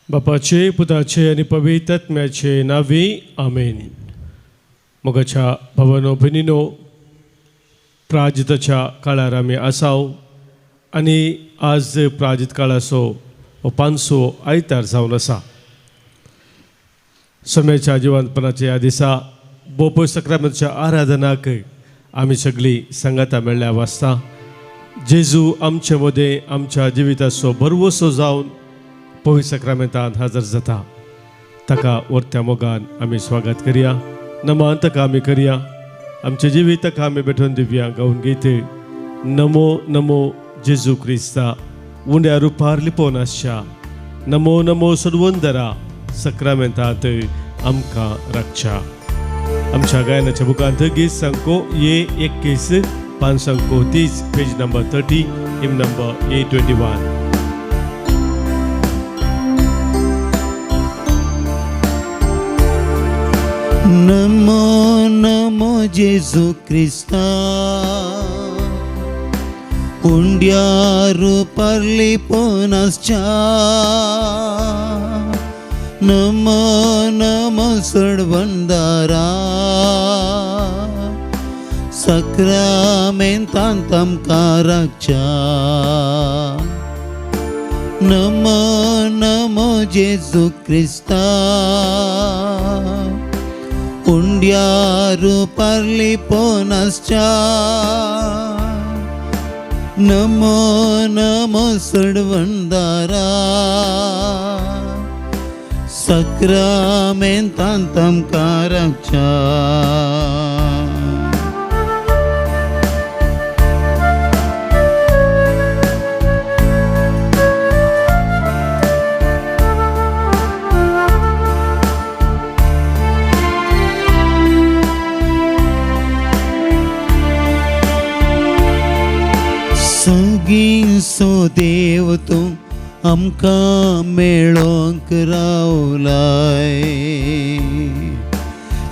बापाचे, पुताचे आणि पवित्र आत्म्याचे नावे आमेन. मोगाच्या भावांनो भयणींनो, प्राजिताच्या काळार आमी आसाव आनी आज प्राजित काळ असो हो 500 आयतार जावन आसा. सोम्याच्या जिवंतपणाच्या ह्या दिसा बोपय सक्रामेंताच्या आराधनाक आमी सगळीं सांगाता मेळ्ळ्या वाचता. जेजू आमचे मदें आमच्या जिविताचो भरवोसो जावन पवित्र सक्रामेंतांत हजर जाता. ताका वर्त्या मोगान आमी स्वागत करया, नमान ताका आमी करया. आमचे जिवीत ताका आमी बेठून दिवया, गावन गीते नमो नमो जेजू क्रिस्ता उंड्या रुपार लिपोवन आसच्या. नमो नमो सडवंदरा सक्रामेंतांत आमकां राखच्या. आमच्या गायनाच्या बुकांत गीत सांको ये 21 5 30 पेज नंबर 30 हिम नंबर A21. नमो नमो जेजू क्रिस्ता उंड्या रुपार लिपोवन आसच्या. नमो नमो सडवंदरा सक्रामेंतांत आमकां राखच्या. नमो नमो जेजू क्रिस्ता उंड्या रुपार लिपोवन आसच्या. नमो नमो सडवंदरा सक्रामेंतांत आमकां राखच्या. सगळीं सो देव तूं आमकां मेळोंक रावलाय.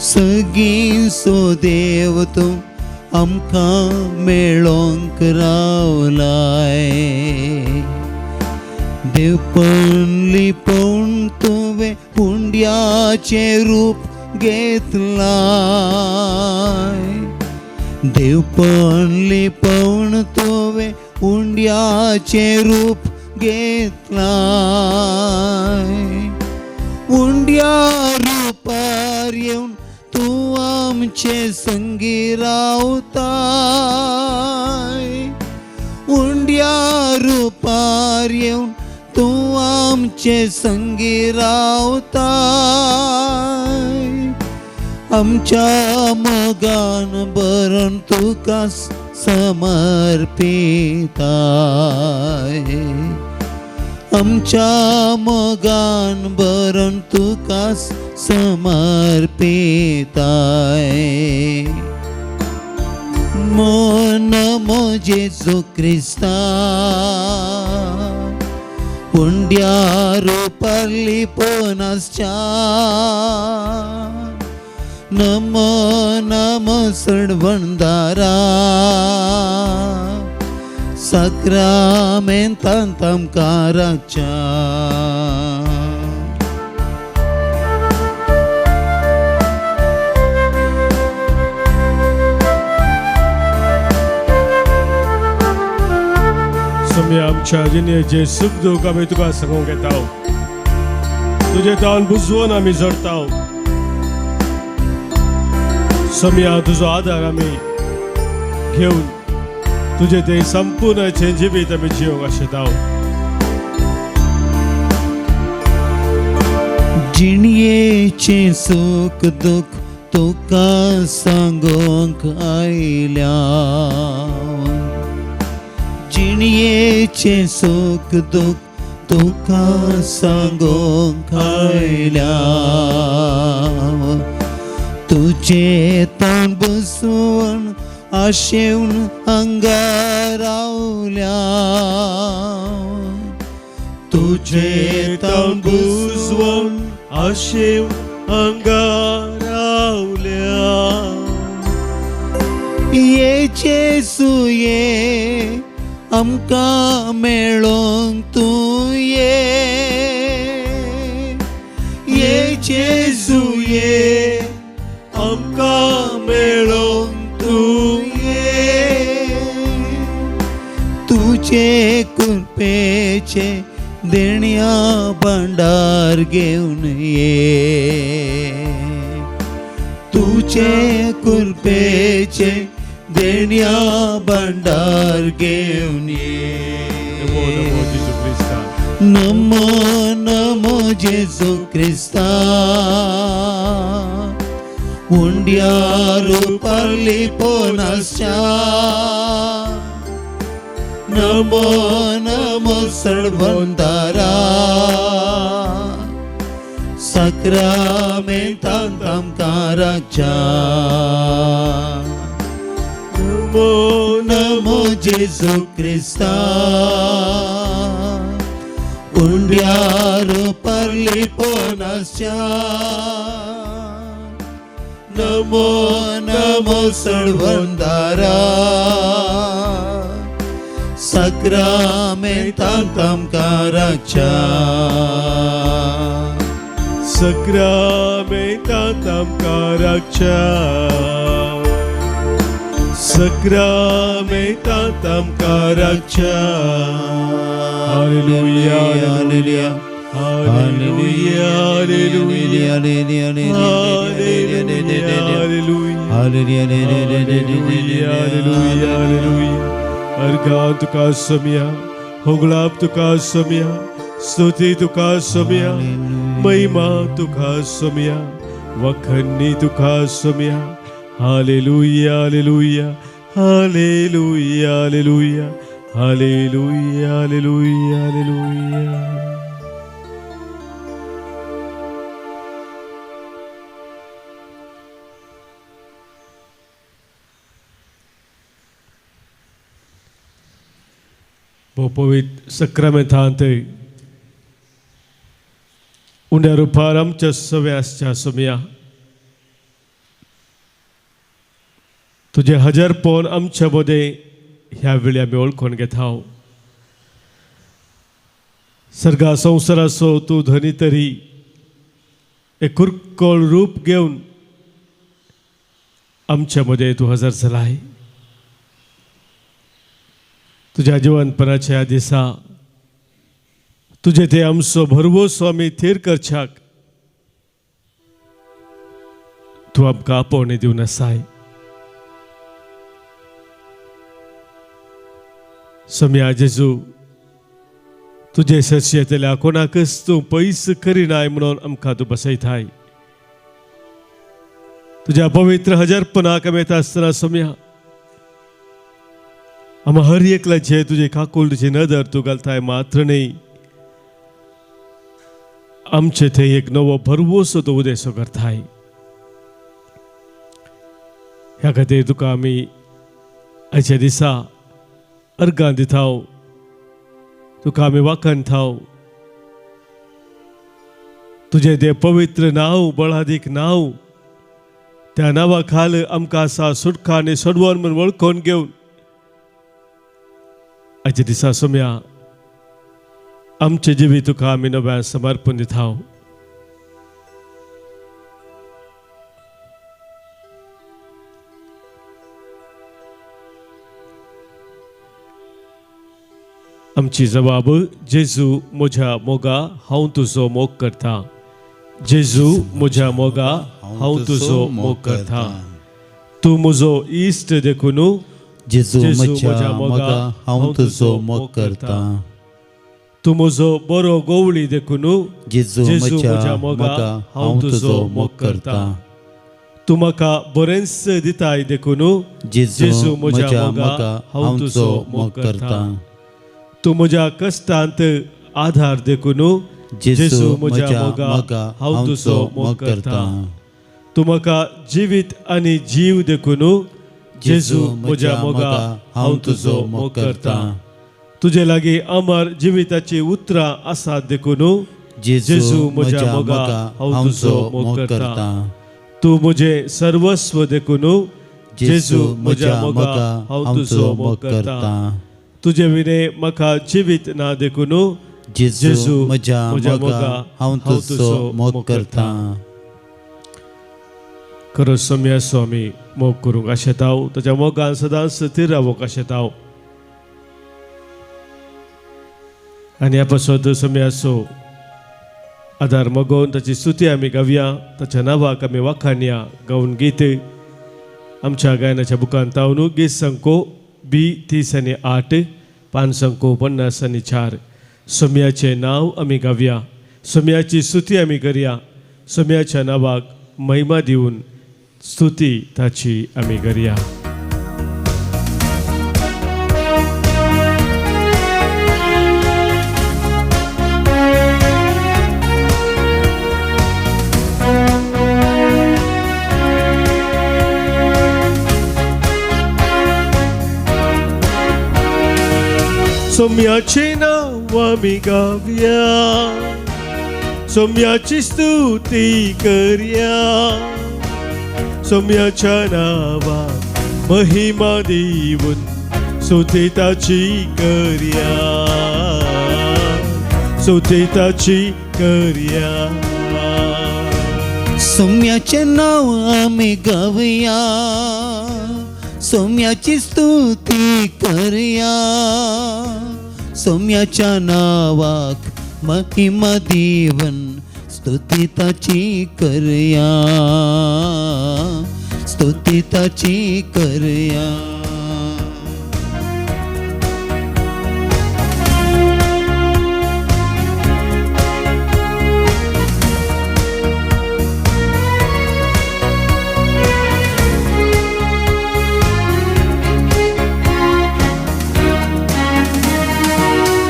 सगळीं सो देव तूं आमकां मेळोंक रावलाय. देवपण लिपोवन तुवें उंड्याचें रूप घेतलाय. देवपण लिपोवन तुवें उंड्याचें रूप घेतलाय. उंड्या रुपार येवन तूं आमचे संगी रावताय. उंड्या रुपार येवन तूं आमचे संगी रावताय. आमच्या मोगान बरोवन तुका समर्पिताय. आमच्या मोगान बरोवन तुका समर्पिताय. नमो जेजू क्रिस्ता उंड्या रुपार लिपोवन आसच्या. नमो नमो सडवंदरा सक्रामेंतांत आमकां राखच्या. सोम्या आमच्या जिणेचे सुख दूख आमी तुका सांगूंक येता. तुजे तावन बुजवून आमी झरताव. सोम्या तुजो आदार आमी घेवन तुजे ते संपूर्ण जिवीत आमी जिवंक आशेताव. जिणयेचें सूख दूख तुका सांगोंक आयल्या. जिणयेचें सूख दूख तुका सांगोंक आयल्या. तुजे ताण बसवून आशेवन अंगार रावल्या. तुजे ताण बसवून आशेवन अंगार रावल्या. ये जेजू ये आमकां मेळोंक तूं ये. कृपेचे देण्या भांडार घेऊन ये. तुझे कृपेचे देण्या भांडार घेऊन नमो ये. नमो जेजू ख्रिस्ता. नमो नमो जेजू ख्रिस्ता. उंड्यारू पारली पोनास्या. Namo Namo सर्वंतारा. Sacramentam tamkaracha. Namo namo Jesu Christa. Undyaru parli ponasya. Namo namo sarvandara. Sacramentam tamkaracha. Sacramentam caracha. Sacramentam caracha. Hallelujah, hallelujah, hallelujah, hallelujah, hallelujah, hallelujah, hallelujah. Argan tuka samya, hoglap tuka samya, स्तुती तुका सोम्या, महिमा तुका सोम्या, वखन्नी तुका सोम्या. हालेलुया हालेलुया हालेलुया हालेलुया हालेलुया हालेलुया हालेलुया. पवित्र सक्रमेंतांत उंड्या रुपार आमच्या सव्यासच्या सोम्या तुझे हजरपण आमच्या मध्ये ह्या वेळी आम्ही ओळखून घेत आहोत. सर्गा संसाराचो तू धनी तरी एक कुरकोळ रूप घेऊन आमच्या मध्ये तू हजर झालाय. तुझ्या जीवनपणाच्या दिसा तुझे ते आमचो भरवोसो आमी थीर करच्याक तू आमकां आपोवणें दिवन आसाय. सोम्या जेजू तुजे सरशी येतल्या कोणाकच तूं पयस करिनाय म्हणून आमकां तूं बसयताय. तुज्या पवित्र हजरपणाक आमी येता आसतना सोम्या आम हर एकल्याचे तुजे काकूल तुजी नदर तूं घालताय. मात्र न्ही आमचे थंय एक नवो भरवोसो तो उदेसो करताय. ह्या खातीर तुका आमी आयच्या दिसा अर्गां दिताव. तुका आमी वाखणताव. तुजें तें पवित्र नांव बळादीक नांव त्या नांवा खाल आमकां आसा सुटका आनी सोडवण म्हूण वळखून घेवन आयच्या दिसा सोम्या आमचे जिवी तुका आमी नव्यान समर्पण दिताव. आमची जबाब जेजू म्हज्या मोगा हांव तुजो मोग करता. जेजू म्हज्या मोगा हांव तुजो मोग करता. तूं म्हजो इश्ट देखून जेजू म्हज्या मोगा हांव तुजो मोग करता. तूं म्हजो बरो गोवळी देखून जेजू म्हज्या मोगा हांव तुजो मोग करता. तूं म्हाका बरेंच दिताय देखून जेजू म्हज्या मोगा हांव तुजो मोग करता. तूं म्हज्या कश्टांत आधार देखून जेजू म्हज्या मोगा हांव तुजो मोग करता. तूं म्हाका जिवीत आनी जीव देखून जेजू म्हज्या मोगा हांव तुजो मोग करता. तुजे लागीं अमर जिविताची उतरां आसात देखून जेजू म्हज्या मोगा हांव तुजो मोग करता. तूं म्हजें सर्वस्व देखून जेजू म्हज्या मोगा हांव तुजो मोग करता. तुजे विने म्हाका जिवीत ना देखून जेजू म्हज्या मोगा हांव तुजो मोग करता. खरो सोम्या स्वामी मोग करूंक आशेताव. तुज्या मोगान सदांच स्थिर रावूंक आशेताव. आणि आपण समय असो आधार मगोवन ताची स्तुती आमी गावया, ताच्या नांवाक आमी वाखाणया गावन गीत आमच्या गायनाच्या बुकान तावनू गीत संको B30:8 पान संको 50:4 सोम्याचे नाव आमी गावया, सोम्याची स्तुती आमी करया, सोम्याच्या नावाक महिमा दिवन स्तुती ताची आमी करया. सोम्याचे नाव आमी गावया, सोम्याची स्तुती करया, सोम्याच्या नावाक महिमा दिवन स्तुती ताची करया, स्तुती ताची करया. सोम्याचे नाव आमी गावया, सोम्याची स्तुती करया, सोम्याच्या नावाक महिमा दिवन स्तुती ताची करया, स्तुती ताची करया.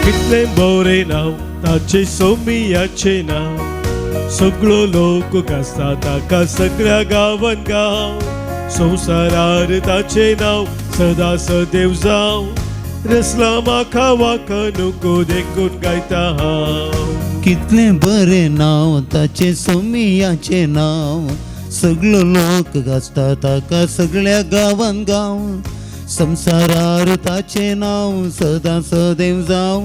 कितले बरे नाव ताचे सोमियाचे नाव, सगळो लोक गाजता ताका सगळ्या गांवान गाव, संवसारार ताचे नाव सदा सदैव जाव, रसला म्हाका वाखाणूक देखून गायता हांव. कितले बरे नाव ताचे सोमियाचे नाव, सगळो लोक गाजता ताका सगळ्या गांवान गाव, संसारार ताचे नाव सदा सदैव जाव,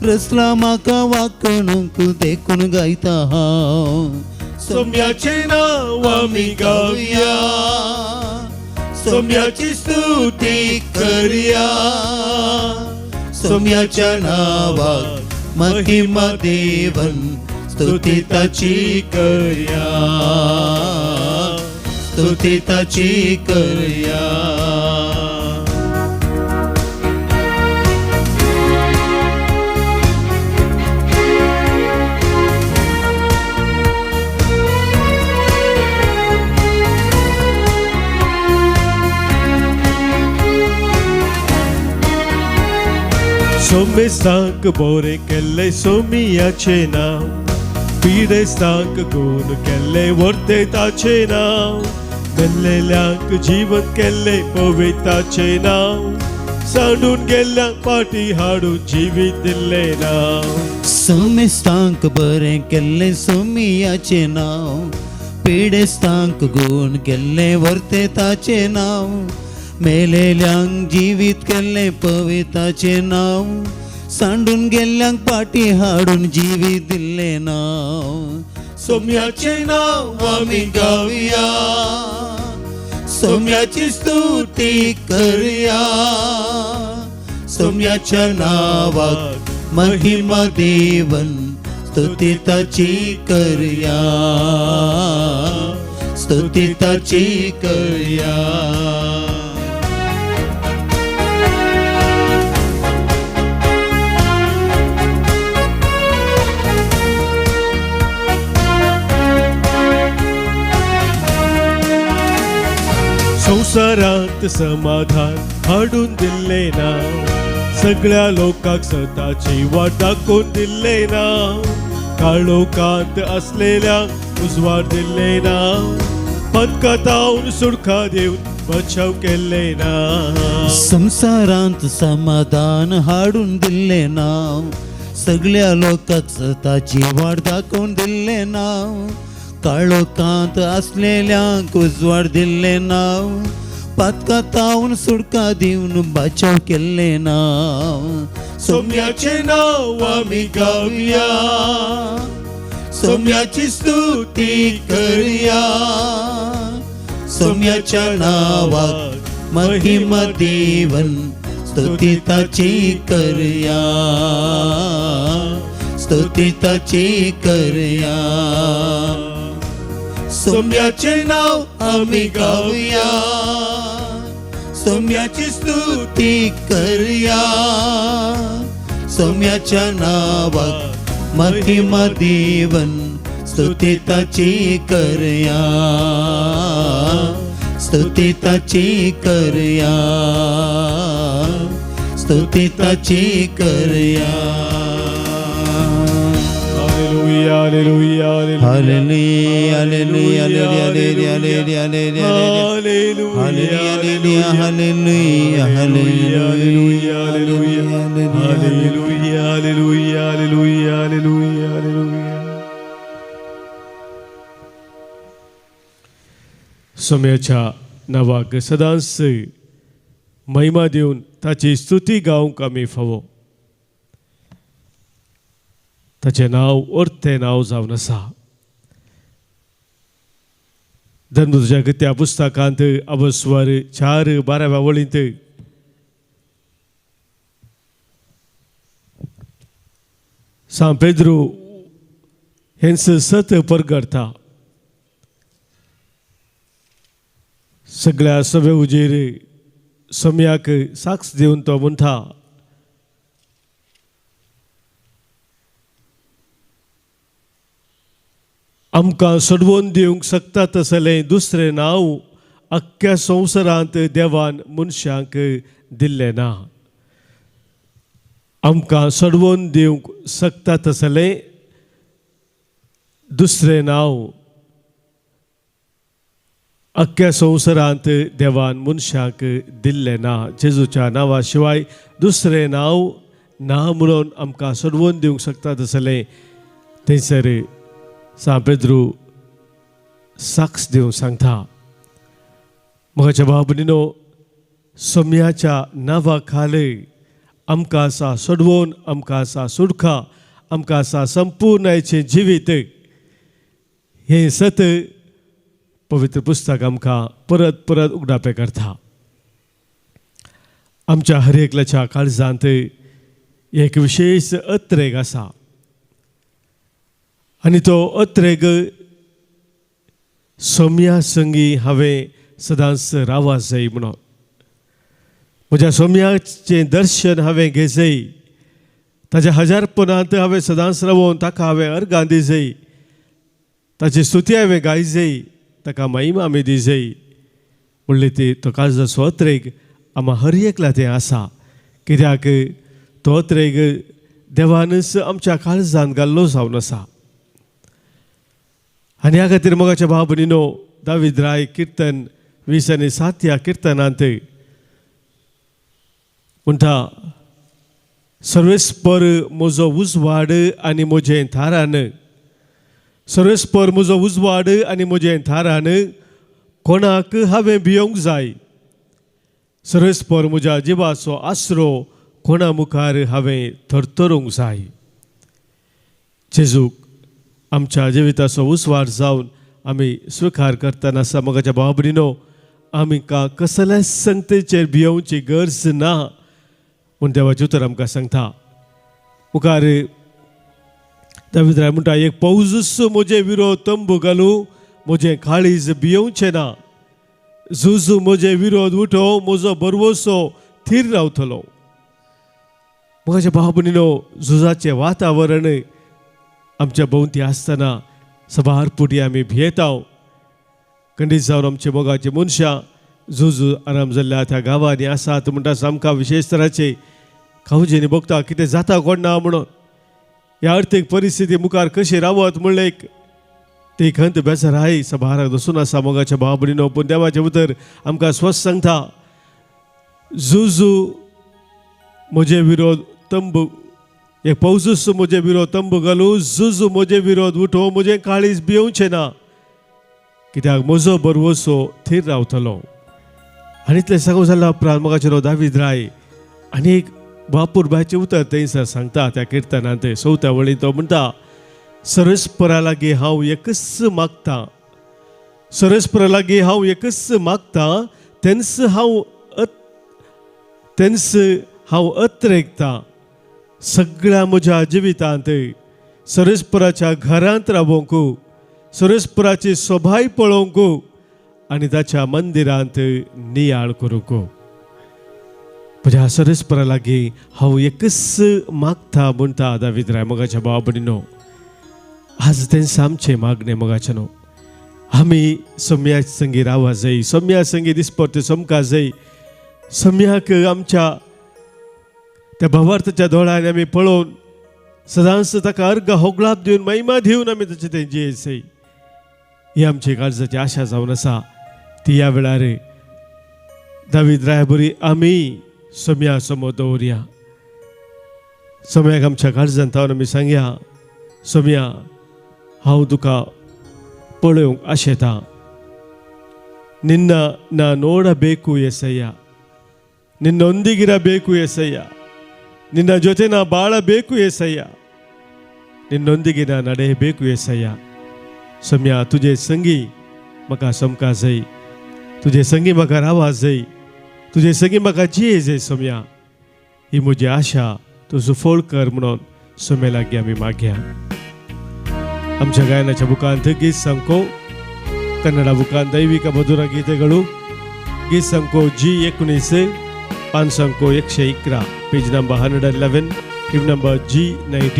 रसला म्हाका वाखाणूक देखून गायता हांव. सोम्याचे नाव आमी गावया, सोम्याची स्तुती करया, सोम्याच्या नावाक महिमा देवन स्तुती ताची करया, स्तुती ताची करया. सोमेस्तांक बोरे केल्ले सोमियाचे नाव, पिडेस्तांक गुण केल्ले वर्ते ताचे नाव, मेल्लेल्यांक जीवन केल्ले पविताचे नाव, सांडून गेल्ल्यांक पाटी हाडून जिवीत दिल्ले नाव. सोमेस्तांक बरें केल्ले सोमियाचे नाव, पिडेस्तांक गुण केल्ले वर्ते ताचे नाव, मेलेल्यांक जिवीत केल्ले पविताचे नाव, सांडून गेल्ल्यांक पाटी हाडून जिवीत दिल्ले नाव. सोम्याचे नाव आमी गावया, सोम्याची स्तुती करया, सोम्याच्या नावाक महिमा देवन स्तुती ताची करया, स्तुती ताची करया. संसारात समाधान हाडून दिल्ले नाव, सगळ्या लोकांक सताची वाट दाखोवन दिल्ले नाव, काळोखांत असलेल्यांक उजवाड दिल्ले नाव, पदकातावन सुडका दिवन बचाव केल्ले नाव. संसारांत समाधान हाडून दिल्ले नाव, सगळ्या लोकांक सताची वाट दाखोवन दिल्ले नाव, काळोखांत असलेल्यांक उजवाड दिल्ले नाव, पदकातावन सुडका दिवन बचाव केल्ले नाव. सोम्याचे नाव आमी गावया, सोम्याची स्तुती करया, सोम्याच्या नावाक महिमा देवन स्तुती ताची करया, स्तुती ताची करया. सौम्याचे नाव आम्ही गाऊया, सौम्याची स्तुती करया. सौम्याच्या नावात महिमा देवन, स्तुती ताची करया, स्तुती ताची करया, स्तुती ताची करया. हालेलुया हालेलुया हालेलुया हालेलुया हालेलुया हालेलुया हालेलुया हालेलुया हालेलुया हालेलुया हालेलुया हालेलुया हालेलुया हालेलुया हालेलुया. सौम्याच्या नावाक सदांच महिमा देऊन ताची स्तुती गावंक आमी फावो. ताचें नांव अर्थे नांव जावन आसा. धर्मदूताच्या त्या पुस्तकांत अवस्वर 4:12 वळींत सान पेद्रो हेंच सत परगडता. सगळ्या सभे उजेर सौम्याक साक्ष दिवन तो म्हणटा, आमकां सोडवून दिवंक शकता तसलें दुसरें नांव अख्ख्या संवसारांत देवान मनशांक दिल्लें ना. आमकां सोडवून दिवंक शकता तसलें दुसरें नांव अख्ख्या संवसारांत देवान मनशांक दिल्लें ना. जेजूच्या नांवा शिवाय दुसरें नांव ना म्हणून आमकां सोडवून दिवंक शकता तसलें थंयसर सान पेद्रो साक्ष दिवन सांगता. म्हज्या भाव भयणीनो, सौम्याच्या नांवा खाले आमकां आसा सोडवून, आमकां आसा सुडका, आमकां आसा संपूर्णयेचें जिवीत. हें सत पवित्र पुस्तक आमकां परत परत उगडापे करता. आमच्या हर एकल्याच्या काळजांत एक विशेष अत्रेग आसा आनी तो अत्रेग सौम्या संगी हांवें सदांच रावूंक जाय म्हणून. म्हज्या सौम्याचें दर्शन हांवें घेवंक जाय. ताच्या हजारपणांत हांवें सदांच रावून ताका हांवें अर्गां दी जाय. ताची स्तुती हांवें गाय जाय, ताका महिमा आमी दी जाय. म्हणले ती तो काळजाचो अत्रेग आम्हा हर एकल्या तें आसा. कित्याक तो अत्रेग देवानच आमच्या काळजांत घाल्लो जावन आसा. आनी ह्या खातीर मोगाच्या भाव भयणीनो, दावीद राय किर्तन 20:7 ह्या किर्तनांत म्हणटा, सर्वेस्पर म्हजो उजवाड आनी म्हजें थारान, सर्वेस्पर म्हजो उजवाड आनी म्हजें थारान, कोणाक हांवें भियोंक जाय. सर्वेस्पर म्हज्या जिवाचो आसरो, कोणा मुखार हांवें थरथरोंक जाय. जेजूक आमच्या जिविताचो उजवाड जावन आमी स्विकार करतना आसा. मोगाच्या भाव भयणीनो, आमकां कसल्याच संकटेचेर भियोवची गरज ना म्हूण देवाचें उतर आमकां सांगता. मुखार दावीद राय म्हणटा, एक पौजूस म्हजे विरोध तंबू घालूं, म्हजें काळीज भियोवचें ना. झुजू म्हजे विरोध उठो, म्हजो बरवसो थीर रावतलो. मोगाच्या भाव भयणीनो, झुजाचें वातावरण आमच्या भोंवती आसतना सबारपुटी आमी भियेता. खंडीत जावन आमचे मोगाचे मनशां झुजू आराम जाल्ल्या त्या गांवांनी आसात म्हणटा आमकां विशेश तराचे खावजेनी बघता कितें जाता कोण ना म्हणून. ह्या अर्थीक परिस्थिती मुखार कशी रावत म्हणलें ती खंत बेजाराय सबाराक दसून आसा. मोगाच्या भाव भयणीनो, पूण देवाचें उतर आमकां स्वस्थ सांगता, झुजू म्हजे विरोध तंबू, एक पौजूस म्हजे विरोध तंबू घालूं, झुजू म्हजे विरोध उठो, म्हजें काळीज भियोवचें ना. कित्याक म्हजो बरवसो थीर रावतलो. आनी इतलें सांगूं जाल्यार उपरांत मोगाचेर दावीद राय आनी एक बापूर बायचें उतर थंयसर सांगता त्या किर्तनांत 4थ्या वळींत तो म्हणटा, सर्वेस्परा लागीं हांव एकच मागतां, सर्वेस्परा लागीं हांव एकच मागतां, तेन्स हांव अत्रेकता सगळ्या म्हज्या जिवितांत सरेस्पराच्या घरांत रावोंक, सरेस्पराची सोबाय पळोवंक आनी ताच्या मंदिरांत नियाळ करूंक. म्हज्या सरेस्परा लागीं हांव एकच मागता म्हणटा दावीद राय मोगाच्या भावा भयणीनो, आज तेंच आमचें मागणें मोगाचें न्हू. आमी सोम्या संगी रावूं जाय, सोम्या संगी दिसपट्टे सोमका जाय. सोम्याक आमच्या त्या भावार्थाच्या दोळ्यांनी आमी पळोवन सदांच ताका अर्घ होगळाप दिवन महिमा दिवन आमी ताचें तें जियेंत जाय. ही आमची काळजाची आशा जावन आसा. ती ह्या वेळार दावीद राया बरी आमी सोम्या समोर दवरया. सोम्याक आमच्या काळजांत थावन आमी सांगया, सोम्या हांव तुका पळोवंक आशेता. ನಿನ್ನ ನಾ ನೋಡಬೇಕು ಎಸಯ್ಯ, ನಿನ್ನೊಂದಿಗಿರಬೇಕು ಎಸಯ್ಯ, ನಿನ್ನ ಜೊತೆ ನಾ ಬಾಳಬೇಕು ಎಸಯ್ಯ, ನಿನ್ನೊಂದಿಗೆ ನಾ ನಡೆಯಬೇಕು ಎಸಯ್ಯ. सोम्या तुझे संगी म्हाका सोमका जाय, तुझे संगी म्हाका रावा जाय, तुझे संगी म्हाका जिये जाय. सोम्या ही म्हजी आशा तूं सुफोळ कर म्हणून सोम्या लागीं आमी मागया. आमच्या गायनाच्या बुकांत गीत संको ಕನ್ನಡ ಬುಕಾನ್ ದೈವಿಕ ಮಧುರ ಗೀತೆಗಳು ಗೀತ್ ಸಂಕೋ G19 ಪಾನ್ ಸಂಕೋ 111 page number 111 hymn number G19.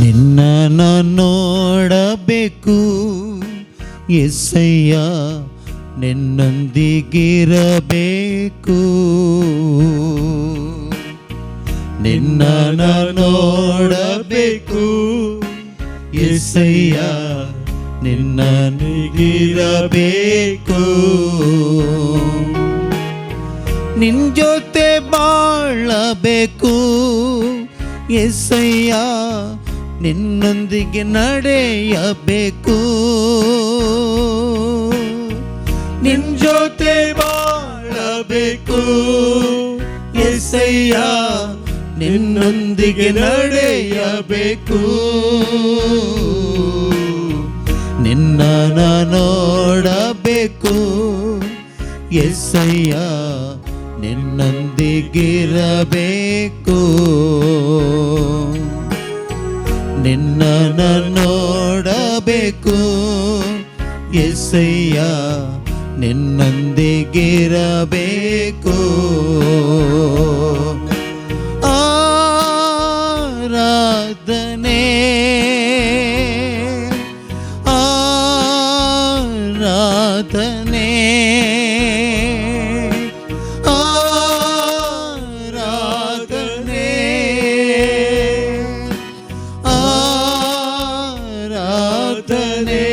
ನಿನ್ನ ನೋಡಬೇಕು యేసయ్య, ನಿನ್ನೊಂದಿಗಿರಬೇಕು. ನಿನ್ನ ನೋಡಬೇಕು యేసయ్య, ನಿನ್ನೊಂದಿಗಿರಬೇಕು. ನಿನ್ ಜೊತೆ ಬಾಳಬೇಕು యేసయ్య, ನಿನ್ನೊಂದಿಗೆ ನಡೆಯಬೇಕು. ನಿನ್ ಜೊತೆ ಬಾಳಬೇಕು యేసయ్ಯ, ನಿನ್ನೊಂದಿಗೆ ನಡೆಯಬೇಕು. ನಿನ್ನ ನೋಡಬೇಕು యేసయ్య, ನಿನ್ನೊಂದಿಗಿರಬೇಕು. ನಿನ್ನ ನೋಡಬೇಕು యేసయ్య, ನಿನ್ನೊಂದಿಗಿರಬೇಕು. ಆರಾಧನೆ ಆರಾಧನೆ ಆರಾಧನೆ ಆರಾಧನೆ.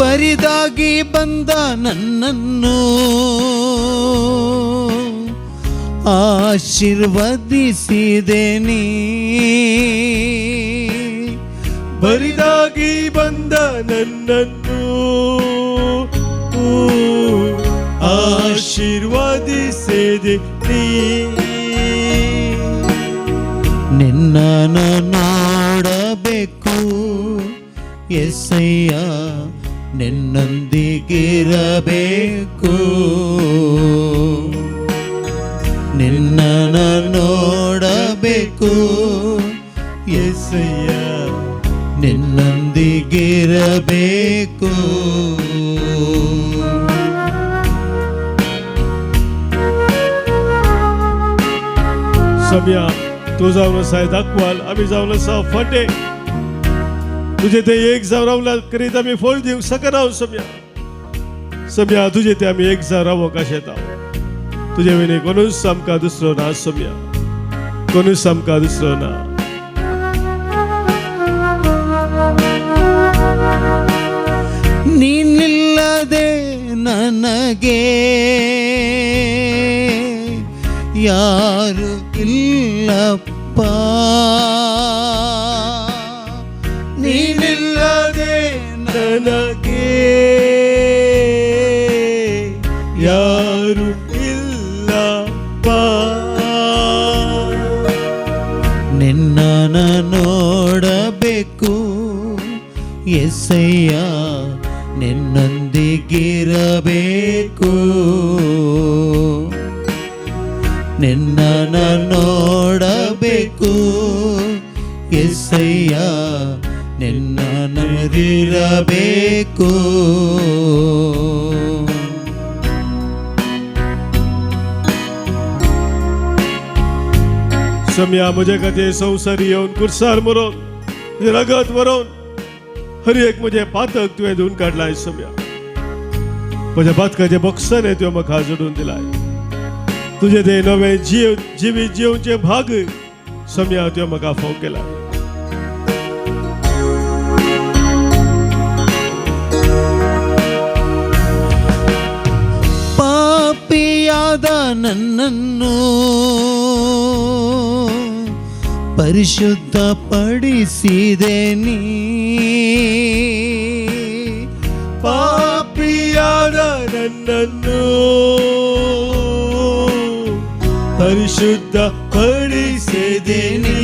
ಬರಿದಾಗಿ ಬಂದ ನನ್ನನ್ನು ಆಶೀರ್ವದಿಸಿದೆ ನೀ. ಬರಿದಾಗಿ ಬಂದ ನನ್ನನ್ನು ಆಶೀರ್ವದಿಸಿದೆ ನೀ. ನಿನ್ನ ನೋಡಬೇಕು యేసయ్య, ನಿನ್ನೊಂದಿಗಿರಬೇಕು. ನಿನ್ನ ನೋಡಬೇಕು యేసయ్య, ನಿನ್ನೊಂದಿಗಿರಬೇಕು. सोम्या तू जावन आसा दाखवाल, आमी जावन आसा फटे. तुझे ते एक जावन रावला करीत आमी फळ दिवंक शकना. सोम्या सोम्या तुझे ते आमी एक जावन रावोंक आशेता. तुझे विने कोणूच आमकां दुसरो ना. सोम्या कोणूच आमकां दुसरो ना. ನೀನಿಲ್ಲದೆ ನನಗೆ ಯಾರು ಇಲ್ಲಪ್ಪ. యేసయ్ಯ ನಿನ್ನೊಂದಿಗಿರಬೇಕು, ನಿನ್ನ ನೋಡಬೇಕು. యేసయ్య ನಿನ್ನ ನದಿರಬೇಕು. सम्या म्हजे खातीर संवसारी येवन कुर्सार मरोन रगत व्हरोन हर एक म्हजे पातक तुवें धुवन काडलाय. सम्या म्हज्या पातकाचे बक्षाने तुवें म्हाका जोडून दिलाय. तुजे ते नवे जिवीत जिवचे भाग सम्या तुवें म्हाका फोव केला. ಪಾಪಿಯಾದ ನನ್ನನ್ನು ಪರಿಶುದ್ಧಪಡಿಸಿದೆ ನೀ, ಪಾಪಿಯಾದ ನನ್ನನ್ನು ಪರಿಶುದ್ಧಪಡಿಸಿದೆ ನೀ.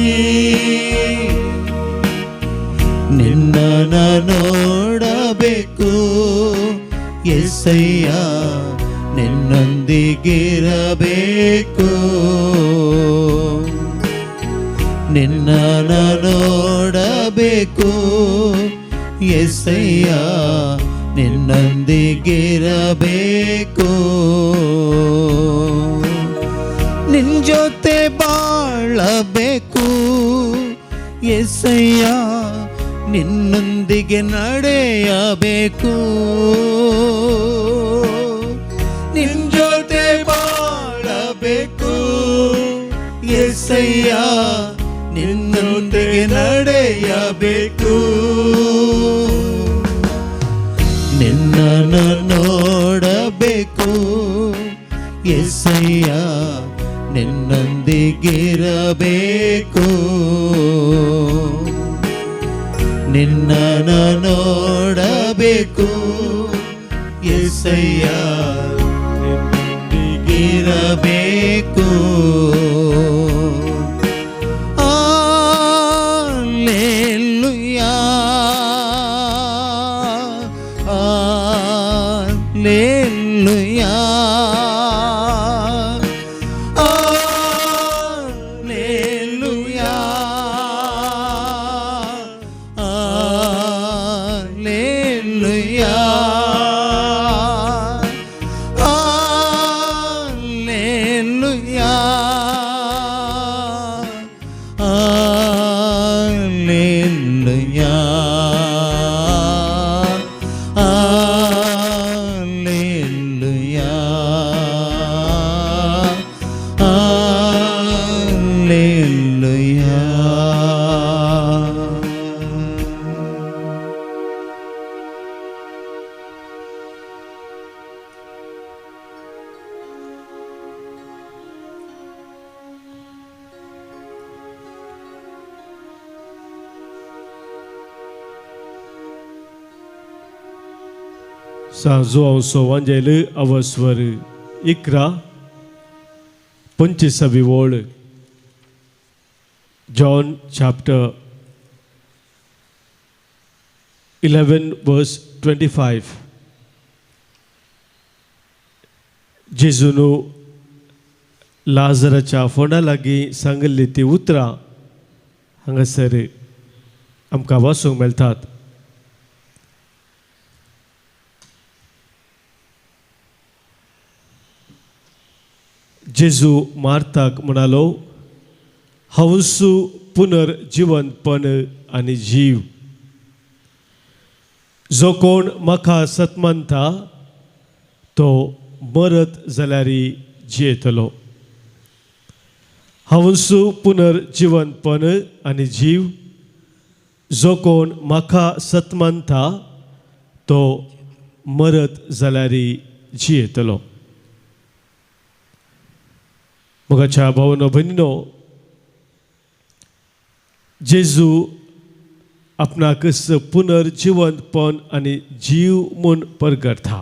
ನಿನ್ನ ನೋಡಬೇಕು యేసయ్య ನಿನ್ನೊಂದಿಗಿರಬೇಕು. ನಿನ್ನ ನೋಡಬೇಕು యేసయ్య ನಿನ್ನೊಂದಿಗಿರಬೇಕು. ನಿನ್ ಜೊತೆ ಬಾಳಬೇಕು యేసయ్య ನಿನ್ನೊಂದಿಗೆ ನಡೆಯಬೇಕು. ನಿನ್ ಜೊತೆ ಬಾಳಬೇಕು యేసయ్య ನಿನ್ನೊಂದಿಗೆ ನಡೆಯಬೇಕು. ನಿನ್ನ ನೋಡಬೇಕು యేసయ్య ನಿನ್ನೊಂದಿಗಿರಬೇಕು. ನಿನ್ನ ನೋಡಬೇಕು యేసయ్య ನಿನ್ನೊಂದಿಗಿರಬೇಕು. João Evangelho avaswar ikra 25वी ओळ. John chapter 11 verse 25. जेजूनु लाजराच्या फोंडा लागीं सांगल्ली ती उतरां हांगासर आमकां वाचूंक मेळटात. जेजू मार्ताक म्हणालो, हांवसू पुनर्जीवनपण आनी जीव. जो कोण म्हाका सतमानता तो मरत जाल्यारय जियेतलो. हांवसू पुनर्जीवनपण आनी जीव. जो कोण म्हाका सतमानता तो मरत जाल्यारय जियेतलो. मोगाच्या भावनो भयणीनो, जेजू आपणाक पुनर्जीवनपण आनी जीव म्हूण परगटता.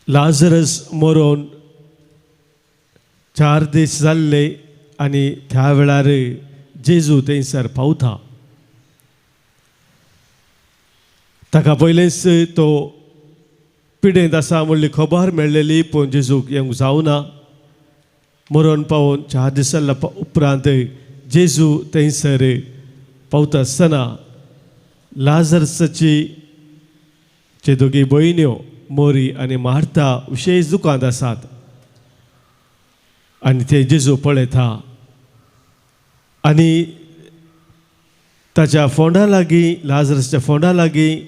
लाजरस मरोन 4 दीस जाल्ले आनी त्या वेळार जेजू थंयसर पावता. ताका पयलेंच तो पिडेंत आसा म्हणली खबर मेळ्ळेली, पूण जेजूक येवंक जावना. मरण पावून 4 दिसां उपरांत जेजू थंयसर पावता आसतना लाजरसाची दोगी भयण्यो मोरी आनी मार्था विशेश दुकांत आसात. आनी ते जेजू पळयता आनी ताच्या फोंडा लागीं, लाजरसाच्या फोंडा लागीं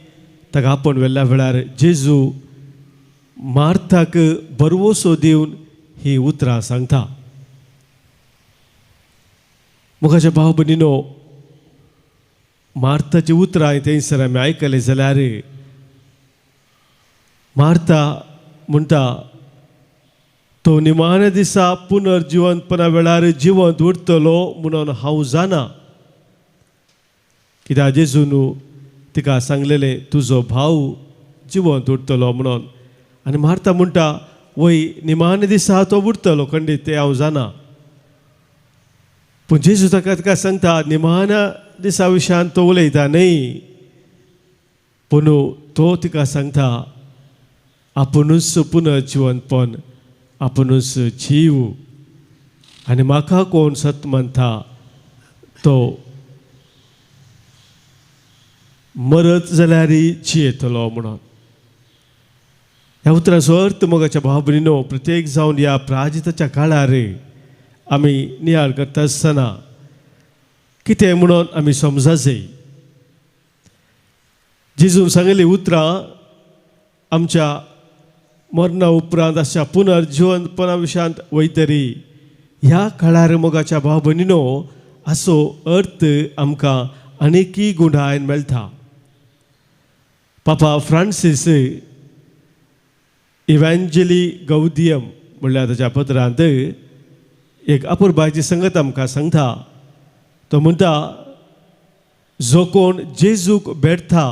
ताका आपोवन व्हेल्ल्या वेळार जेजू मार्थाक बरवोसो दिवन ही उतरां सांगता. मुखाच्या भाव भयणीनो, मार्थाची उतरां थंयसर आमी आयकले जाल्यार मार्था म्हणटा तो निमाण्या दिसा पुनर्जिवंतपणा वेळार जिवंत उरतलो म्हणून हांव जाणा. कित्याक जेजून तिका सांगलेलें तुजो भाव जिवंत उरतलो म्हणून. आनी मार्था म्हणटा वय निमाण्या दिसा तो उरतलो खंडीत, तें हांव जाणा. पूण जेजू तिका सांगता निमाण्या दिसा विशयान तो उलयता न्ही, पूण तो तिका सांगता आपुणूच पुनर्जिवंतपण, आपुणूच जीव. आनी म्हाका कोण सत म्हणटा तो मरत जाल्यार जियेतलो म्हणून. ह्या उतराचो अर्थ मोगाच्या भाव भयणीनो, प्रत्येक जावन ह्या प्राजिताच्या काळार आमी नियाळ करता आसतना कितें म्हणून आमी समजा जाय. जेजून सांगलेली उतरां आमच्या मरणा उपरांत अशा पुनर्जिवंतपणा विशयांत वयतरी ह्या काळार मोगाच्या भाव भयणीनो असो अर्थ आमकां आनीकय गुंडायन मेळटा. पापा फ्रांसीस इव्हँजेली गौदियम म्हणल्यार ताच्या पत्रांत एक अपुरबायची संगत आमकां सांगता. तो म्हणटा जो कोण जेजूक भेटता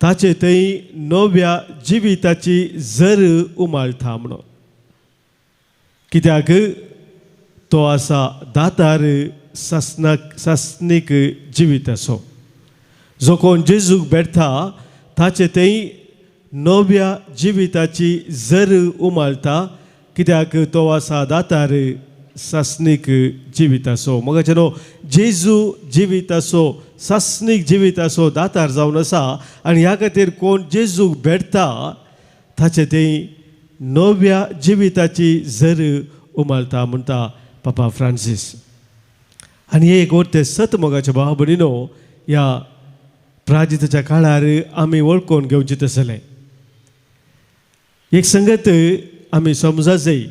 ताचे थंय नव्या जिविताची झर उमाळटा म्हणून. कित्याक तो आसा दातार सासनीक जिवीत असो. जो कोण जेजूक भेटता ताचे थंय नव्या जिविताची झर उमाळटा, कित्याक तो आसा दातार सासनीक जिवीत असो. मगाचे न्हू, जेजू जिवीत असो, सासनीक जिवीत असो, दातार जावन आसा. आनी ह्या खातीर कोण जेजूक भेटता ताचे थंय नव्या जिविताची झर उमाळटा म्हणटा पापा फ्रांसीस. आनी हे एक व्हडलें सत मोगाचे भाव भयणीनो ह्या प्राजिताच्या काळार आमी वळखून घेवचें आसलें. एक संगत आमी समजा जाय,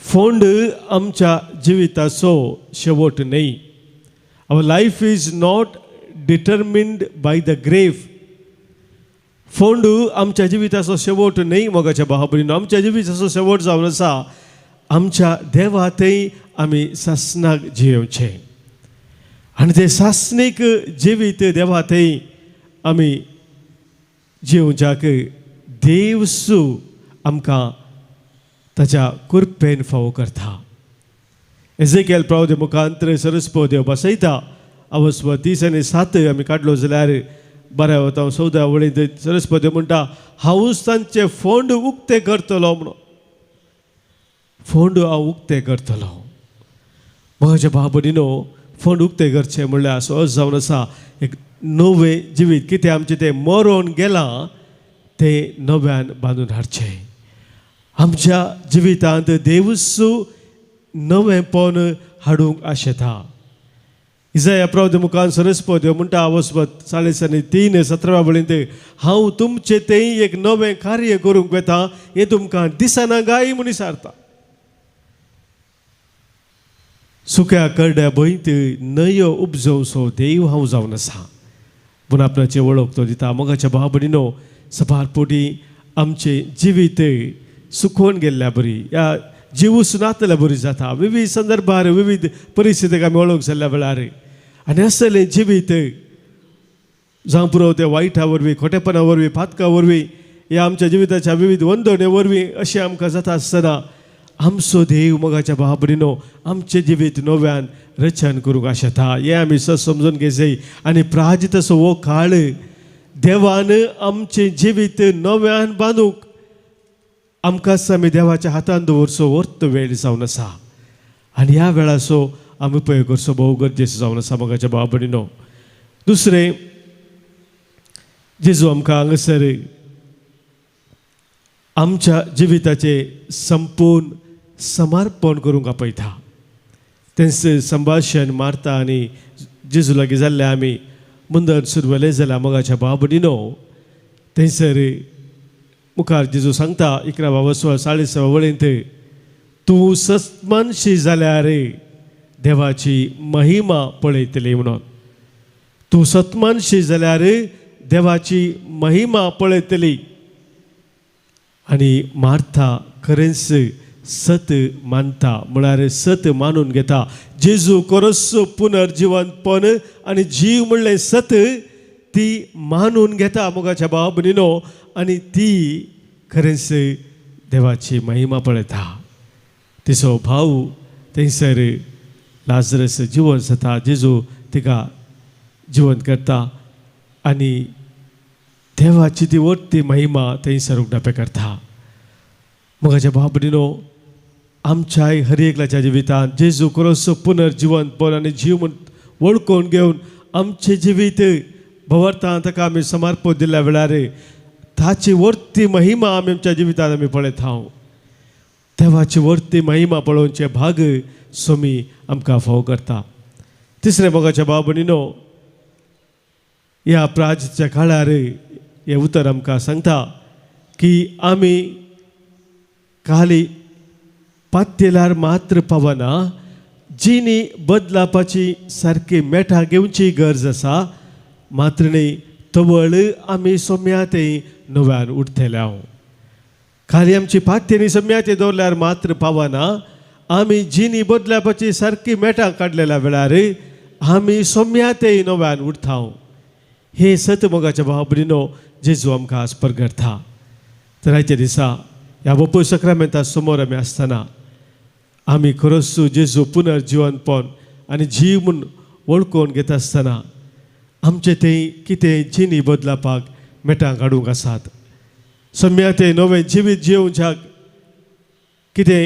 फोंड आमच्या जिविताचो शेवट न्ही. Our life is not determined by the grave. फोंड आमच्या जिविताचो शेवट न्ही मोगाच्या भाव भयणीनो. आमच्या जिविताचो शेवट जावन आसा आमच्या देवा थंय आमी सासनाक जियोवचें. आनी तें सासनीक जिवीत देवा थंय आमी जियोवच्याक देवसू आमकां ताच्या कृपेन फावो करता. एजेकियल प्रवादी मुखांतर सरस्वती देव बसयता. अवस्व 30 आनी 7 आमी काडलो जाल्यार बरें वता. 14 वळींत सरस्वती म्हणटा हांवूच तांचे फोंड उक्ते करतलो म्हणून. फोंड हांव उक्ते करतलो. म्हज्या भाव भयणीनो, फोंड उक्ते करचें म्हणल्यार असो अर्थ जावन आसा एक नवें जिवीत. कितें आमचें तें मरून गेलां तें नव्यान बांदून हाडचें. आमच्या जिवितांत देवूच नवेंपण हाडूंक आशेता. इजाया प्रवादी मुखान सरस्वती म्हणटा अवस्वत 3:17 वळींत हांव तुमचें थंय एक नवें कार्य करूंक वेता, हें तुमकां दिसना गाय म्हूण विचारता. सुक्या करड्या भंयत न्हंयो उपजवसो देव हांव जावन आसा पूण आपणाची वळख तो दिता. मोगाच्या भाव भयणीनो, सपारपोटी आमचें जिवीत सुखोवन गेल्ल्या बरी, ह्या जिवूच नातल्या बरी जाता. विविध संदर्भार विविध परिस्थितीक आमी वळख जाल्ल्या वेळार आनी असलें जिवीत जावं पुरो ते वायटा वरवीं, खोटेपणा वरवीं, फातका वरवीं, ह्या आमच्या जिविताच्या विविध वंदणे वरवीं अशें आमकां जाता आसतना आमचो देव मोगाच्या बाबडीनो आमचे जिवीत नव्यान रचन करूंक आशेता हे आमी समजून घेजय. आनी प्राज तसो हो काळ देवान आमचे जिवीत नव्यान बांदूंक आमकां आमी देवाच्या हातान दवरचो वर्त वेळ जावन आसा. आनी ह्या वेळाचो आमी उपयोग करचो भोव गरजेचो जावन आसा मोगाच्या बाबडीनो. दुसरें, जेजू आमकां हांगासर आमच्या जिविताचे संपूर्ण समर्पण करूंक आपयता. तेंच संभाशण मारता आनी जेजू लागीं जाल्ले आमी मुंदर सुरवले जाल्यार मोगाच्या बाबडीनो थंयसर मुखार जेजू सांगता 11:46 वळेंत, तूं सत्मनशी जाल्यार देवाची महिमा पळयतली म्हणून. तूं सत्मनशी जाल्यार देवाची महिमा पळयतली. आनी मार्था खरेंच सत मानता म्हळ्यार सत मानून घेता. जेजू खरोच पुनर्जिवंतपण आनी जीव म्हणलें सत ती मानून घेता मोगाच्या बाबडीनो. आनी ती खरेंच देवाची महिमा पळयता. तिचो भाव थंयसर लाजरस जिवंत जाता. जेजू तिका जिवंत करता आनी देवाची ती वरती महिमा थंयसर उगडापे करता. मोगाच्या बाबडीनो आमच्याय हर एकल्याच्या जिवितांत जेजू खरोच पुनर्जिवंतपण आनी जीव म्हूण वळखून घेवन आमचे जिवीत भोंवरता ताका आमी समर्पण दिल्ल्या वेळार ताची वर्ती महिमा आमी आमच्या जिवितांत आमी पळयता. देवाची वर्ती महिमा पळोवचे भाग सोमी आमकां फाव करता. तिसरें मोगाच्या बाबडीनो ह्या प्राजच्या काळार हे उतर आमकां सांगता की आमी खाली पातेलार मात्र पावना, जिणी बदलापाची सारकी मेठां घेवची गरज आसा. मात्र न्ही तवळ आमी सोम्यातय नव्यान उठतले. खाली आमची पात्येनी सोम्याते दवरल्यार मात्र पावना, आमी जिणी बदलापाची सारकी मेठां काडलेल्या वेळार आमी सोम्यातय नव्यान उठता. हे सत मोगाच्या बाबडीनो जेजू आमकां आस्पर करता. तर आयच्या दिसा ह्या बापूय सक्रामेंता समोर आमी आसतना आमी खरोच जेजू पुनर्जिवंतपण आनी जीव म्हूण वळखून घेता आसतना आमचे थंय कितें जिणी बदलापाक मेटां काडूंक आसात. सोम्याते नवें जिवीत जिवच्याक कितें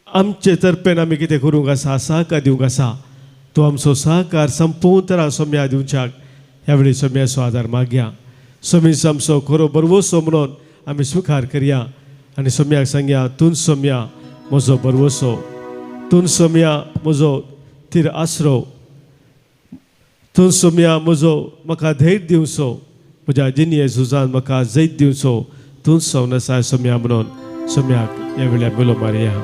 आमचे तर्फेन आमी कितें करूंक आसा, सहकार दिवंक आसा, तो आमचो सहकार संपूर्ण तरां सोम्या दिवच्याक ह्या वेळी सोम्याचो आदार मागया. सोमीस आमचो खरो बरवसो म्हणून आमी स्विकार करया आनी सोम्याक सांगया, तूं सोम्या म्हजो बरवसो, तूं सोम्या म्हजो तीर आसरो, तूं सोम्या म्हजो म्हाका धैर्य दिवचो, म्हज्या जिणये झुजान म्हाका जैत दिवचो, तूं सवन आसा सोम्या म्हणून सोम्याक ह्या वेळार मेलो मारया.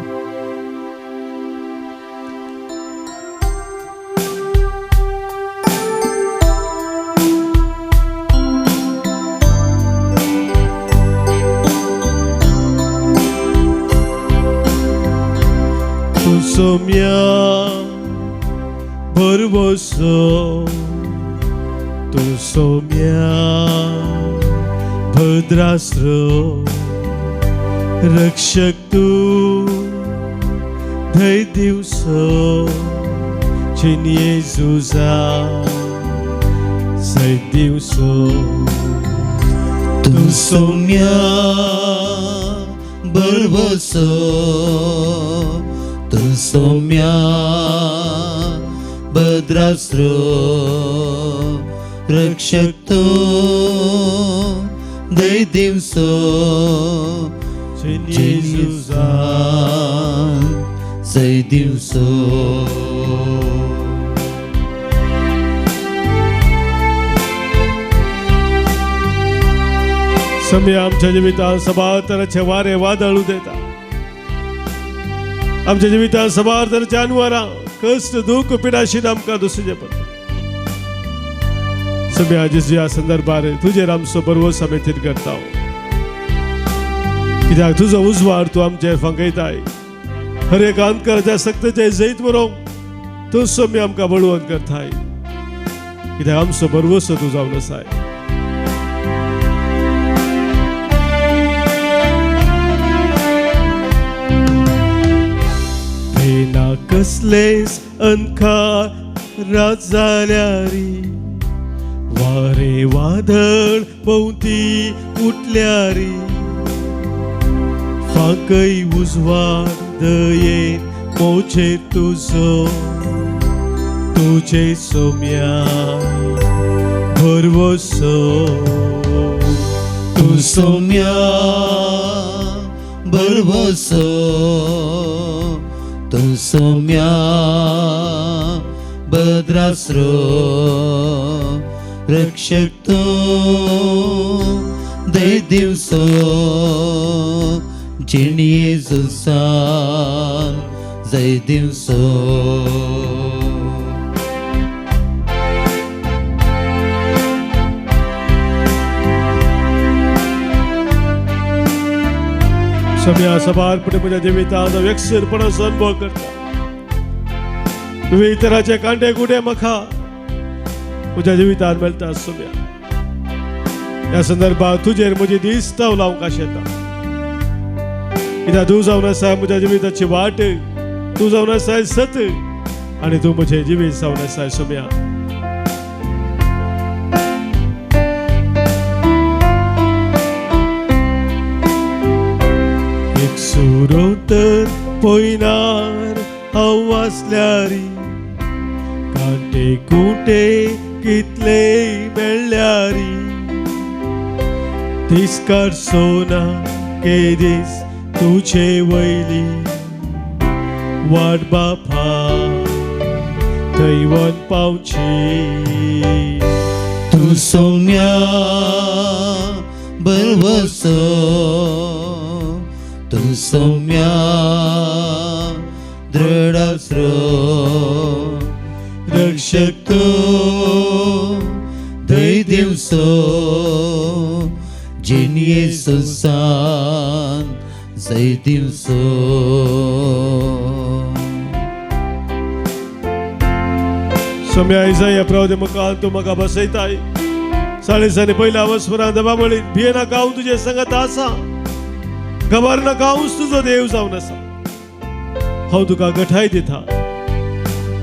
Soumia Borboso Tu soumia Bhadrasro Rakshak tu Dhai divso Chin Yezusa Sai divso Tu soumia Borboso Tu soumia Bhadrasro Rakshak tu Dhai divso Chin Yezusa Sai divso समय आमच्या जिवितांत सबार तरांचे वारे वादळ उदेता. आमच्या जिवितांत सबार तरांचे अनवरां कश्ट दुख पिडाशीन आमकां दुसरे पडटा. समय जेजू ह्या संदर्भार तुजेर आमचो बरवस आमी थीर करता. कित्याक तुजो उजवाड तूं आमचेर फंकयताय. हर एक अंतकाराच्या सक्तीचे जैत बरोवंक तूं समय आमकां बळवंत करताय. कित्याक आमचो बरवसो तूं जावन आसाय. येना कसलेच अनखारात जाल्यारी वारे वादळ भोवती उठल्यारी फाकय उजवाड दयेन मोचे तुझे सोम्या भरवसो तू सौम्या भरवसो तू सौम्या भद्रास्रो रक्षक तो दे दिवसो जिणी येसूसान जय दिवसो सम्या सभारपणे माझ्या जिविताचा व्यक्सरपणाचा अनुभव करता तुम्ही इतराचे कांडे गुडे मखा तुझ्या जिवितान मेळटा सम्या या संदर्भात तुझेर म्हजी दिसताव लावंक आशेता कित्याक तूं जावन आसा म्हज्या जिविताची वाट तूं जावन आसा सत आनी तूं म्हजें जिवीत जावन आसा सम्या एक सुरोतर पयनार हांव वाचल्यारी कांटे कुटे कितले मेळ्ळ्यारी तिस्कार सोना के दीस तुझे वयली वाट बापा थंय पावची तू सौम्या भरवसो तू सौम्या दृढास्रो रक्षक तो दय दिवसो जिण येसूसान जय दिवसो सम्या इसाया प्रवदे मुखार तूं म्हाका बसयताय साडेसानी पयल्या वस्परां दबा म्हणीत भिये नाका हांव तुजे संगत आसा खबर नाका हांवूच तुजो देव जावन आसा हांव तुका गठाय दिता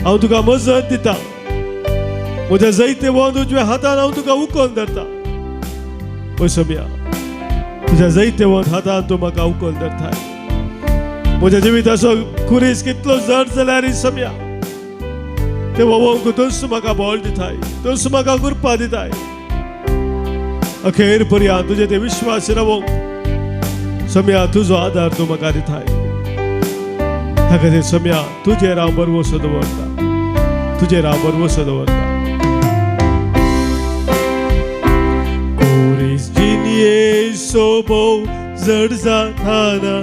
हांव तुका मजत दिता म्हज्या जायते वंद उजव्या हातान हांव तुका उखोवन धरता ओ सम्या तुझ्या जायते वंद हातान तूं म्हाका उखोवन धरताय म्हज्या जिविताचो खुरीस कितलो जड जाल्यार सम्या ते वोवंक तूंच म्हाका बोल दिताय तूंच म्हाका कृपा दिताय अखेर पर्यंत तुजे ते विश्वास रावंक सम्या तुजो आदार तूं म्हाका दिताय ह्या खातीर सम्या तुजेर हांव भरवसो दवरता तुजेर हांव भरवसो दवरता कोरीस जिणये सोबोव जड जाताना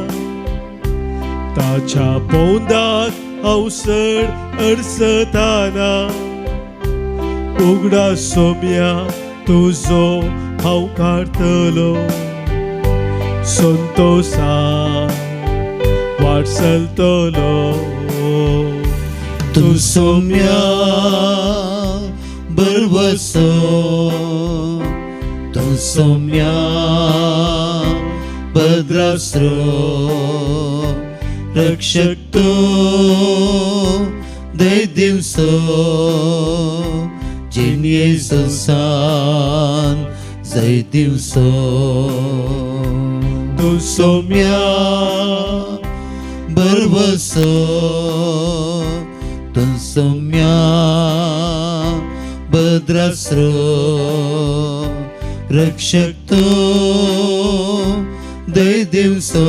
ताच्या पोंदाक हांव चड अडचताना उगडा सोम्या तुजो हांव काडटलो संतोषान वाट चलतलो तू सौम्या भरवसो तू सौम्या भद्रास्रो रक्षक तो दय दिवसो जिण येसूसान जय दिवसो तू सौम्या भरवसो तू सौम्या भद्रास्रो रक्षक तो दय दिवसो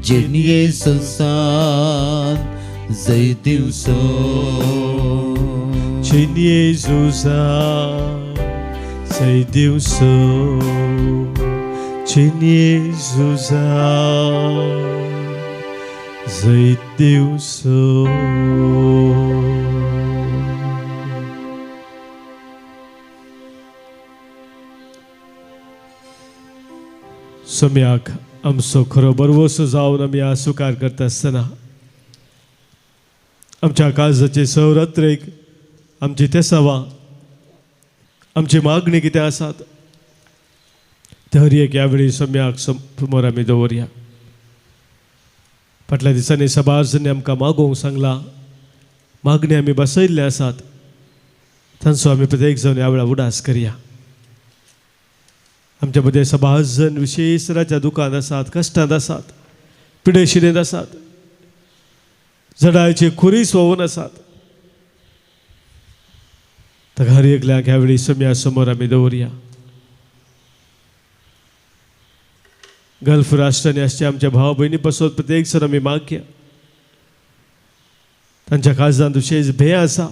जिण येसूसान जय दिवसो जिण येसूसान जय दिवसो जिण येसूसान जय दिवसो सम्याक आमचो खरो बरवसो जावन आमी आज स्वीकार करता आसतना आमच्या काळजाचे सवरात्रेक आमची तेसावां आमची मागणी कितें आसात ते हर एक ह्या वेळी सम्याक समोर आमी दवरया फाटल्या दिसांनी सभा अर्जांनी आमकां मागोवंक सांगला, मागणी आमी बसयल्ले आसात, तांचो आमी प्रत्येक जावन ह्या वेळा उडास करया. आमच्या मदें सभा अर्जन विशेष तराच्या दुखांत आसात, कश्टांत आसात, पिडेशिडेंत आसात, जडायचे खुरीस व्हांवन आसात. ताका हर एकल्याक ह्या वेळी सम्या समोर आमी दवरया. गल्फ राष्ट्रांनी आसचे आमच्या भाव भयणी पासून प्रत्येक जण आमी मागया. तांच्या काळजांत विशेष भंय आसा.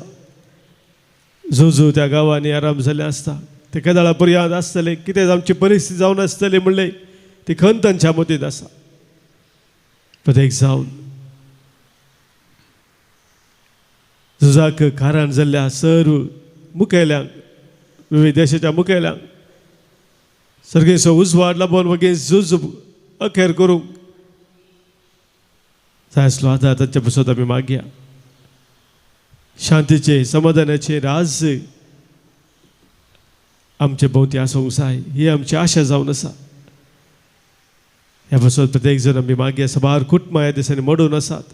जो त्या गांवांनी आराम जाल्ले आसता, ते केदाळा पर्यंत आसतले, कितें आमची परिस्थिती जावन आसतली म्हणले ती खंत तांच्या मतींत आसा. प्रत्येक जावन झुजाक कारण जाल्ल्या सर्व मुखेल्यांक, विविध देशाच्या मुखेल्यांक सर्गेचो उजवाड लाबोवन मागीर झूज अखेर करूंक जाय आसलो आतां तांच्या पासून आमी मागया. शांतीचे, समाधानाचे राज आमचे भोवती आसूंक जाय, ही आमची आशा जावन आसा. ह्या पासून प्रत्येक जण आमी मागया. सभार कुटुंबां ह्या दिसांनी मोडून आसात.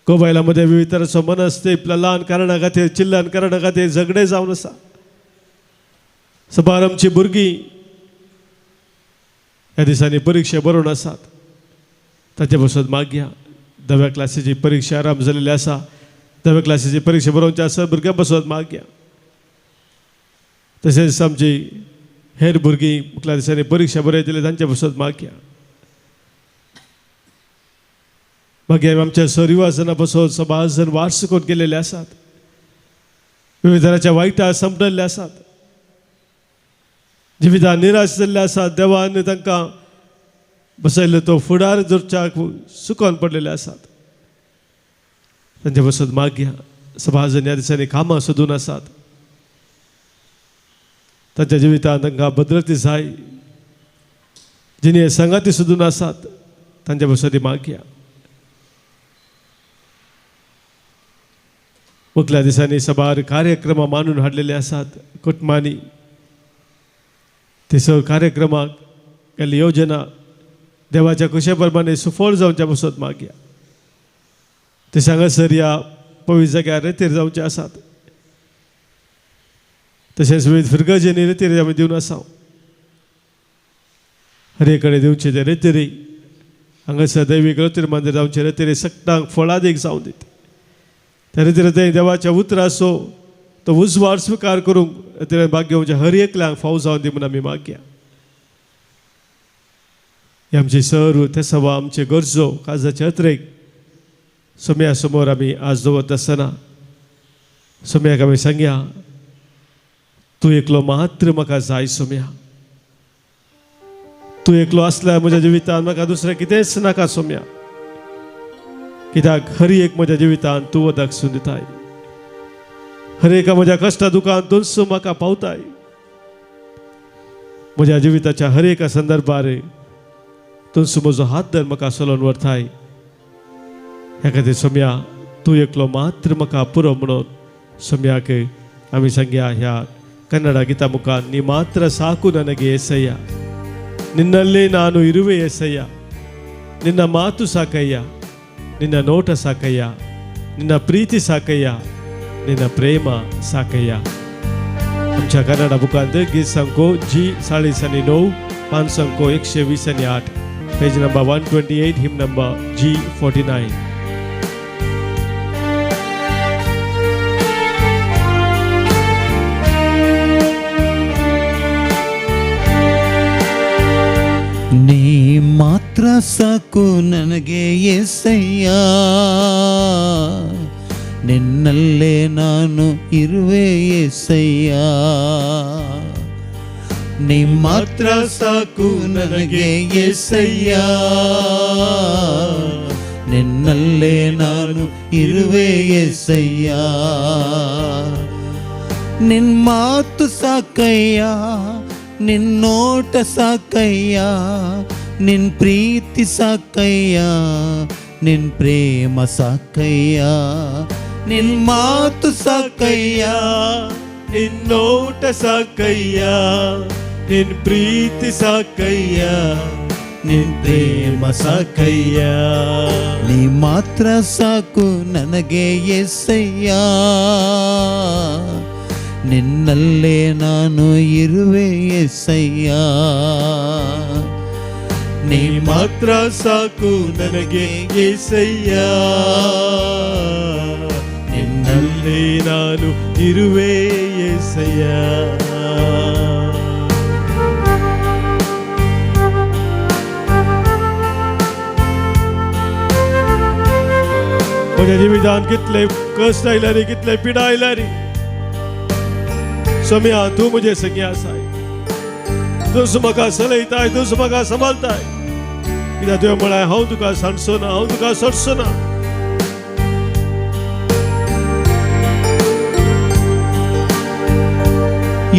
गोबायलांमध्ये विविध तरांचो मनस्तेप, ल्हान कारणां खातीर, चिल्लान कारणां खातीर झगडे जावन आसा. सभार आमची भुरगीं ह्या दिसांनी परिक्षा बरोवन आसात, ताचे पासून मागया. 10व्या क्लासीची परिक्षा आराम जाल्ली आसा, 10व्या क्लासीची परिक्षा बरोवचे आसा, भुरग्यां पासून मागया. तशेंच आमची हेर भुरगीं मुखल्या दिसांनी परिक्षा बरयतले, तांचे पासून मागया. मागीर आमच्या सरिवासना पासून सभाजन वार्स करून गेलेले आसात, विविध तरांच्या वायटा संपडल्ले आसात, जिवितान निराश जाल्ले आसात. देवान तांकां बसयल्लो तो फुडार जोडच्याक सुकोन पडलेले आसात, तांचे पासून मागया. सभाजन ह्या दिसांनी कामां सोदून आसात, तांच्या जिवितान तांकां बदलती जाय. जिणे संगाती सोदून आसात, तांच्या पासून मागया. मुखल्या दिसांनी सभार कार्यक्रमां मांडून हाडलेले आसात कुटुंबांनी. ते सगळे कार्यक्रमाक केल्ली योजना देवाच्या कुशे प्रमाणे सुफळ जावच्या पासून मागया. ते हांगासर ह्या पवित्र जाग्यार रेतीर जावचे आसात. तशेंच विविध फिरगजेनी रेतीर आमी दिवन आसा. हरे कडेन दिवचे ते रेतीरी हांगासर दैवीक रेतीर मंदिर जावचे रेतीरी सक्तांक फळादीक जावं दीत. त्या रेतीर ते देवाच्या उतर आसो तो उजवाड स्विकार करूंक रेतीर भाग्य म्हणजे हर एकल्यांक फावो जावन दी म्हणून आमी मागया. ही आमची सर्व ते सवा आमचे गरजो काळजाचे अत्रेक सोम्या समोर आमी आज दवरत आसतना सोम्याक आमी सांगया, तूं एकलो मात्र म्हाका जाय सोम्या. तूं एकलो आसल्यार म्हज्या जिवितांत म्हाका दुसरें कितेंच नाका सोम्या. कित्याक हर एक म्हज्या जिवितांत तूं वदाकसून दिताय. हर एका म्हज्या कश्टा दुखांत तूं म्हाका पावताय. म्हज्या जिविताच्या हर एका संदर्भार तूं म्हजो हात धर म्हाका चलोवन व्हरताय. ह्या खातीर सोम्या तूं एकलो मात्र म्हाका पुरो म्हणून सोम्याक आमी सांगया. ह्या कन्नड गिता मुखार नी मात्र साकू ನನಗೆ ಏಸಯ್ಯ, ನಿನ್ನಲ್ಲೇ ನಾನು ಇರುವೆ ಏಸಯ್ಯ, ನಿನ್ನ ಮಾತು ಸಾಕಯ್ಯ, ನಿನ್ನ ನೋಟ ಸಾಕಯ್ಯ, ನಿನ್ನ ಪ್ರೀತಿ ಸಾಕಯ್ಯ, ನಿನ್ನ ಪ್ರೇಮ ಸಾಕಯ್ಯ. आमच्या कन्नड बुकांत गीत संको G49 पान संको 128 पेज नंबर 128 हिम नंबर G49. ನೀ ಮಾತ್ರ ಸಾಕು ನನಗೆ యేసయ్య, ನಿನ್ನಲ್ಲೇ ನಾನು ಇರುವೆ యేసయ్య. ನೀ ಮಾತ್ರ ಸಾಕು ನನಗೆ యేసయ్య, ನಿನ್ನಲ್ಲೇ ನಾನು ಇರುವೆ యేసయ్య. ನಿನ್ ಮಾತು ಸಾಕಯ್ಯ, ನಿನ್ನೋಟ ಸಾಕಯ್ಯ, ನಿನ್ ಪ್ರೀತಿ ಸಾಕಯ್ಯ, ನಿನ್ ಪ್ರೇಮ ಸಾಕಯ್ಯ. ನಿನ್ ಮಾತು ಸಾಕಯ್ಯ, ನಿನ್ನೋಟ ಸಾಕಯ್ಯ, ನಿನ್ ಪ್ರೀತಿ ಸಾಕಯ್ಯ, ನಿನ್ ಪ್ರೇಮ ಸಾಕಯ್ಯ. ನೀ ಮಾತ್ರ ಸಾಕು ನನಗೆ యేసయ్య, ನಿನ್ನಲ್ಲೇ ನಾನು ಇರುವೆ యేసయ్య. ನೀ ಮಾತ್ರ ಸಾಕು ನನಗೆ యేసయ్య, ನಿನ್ನಲ್ಲೇ ನಾನು ಇರುವೆ యేసయ్య. माझ्या जीवितान कितले कष्ट आयला रे, कितले पिडा आयला रे. सोम्या तू मुझे संगी आसाय, तूच म्हाका चलयताय, तूच म्हाका सांबाळताय. कित्याक तुवें म्हळाय हांव तुका सांडचो ना, हांव तुका सोडचो ना.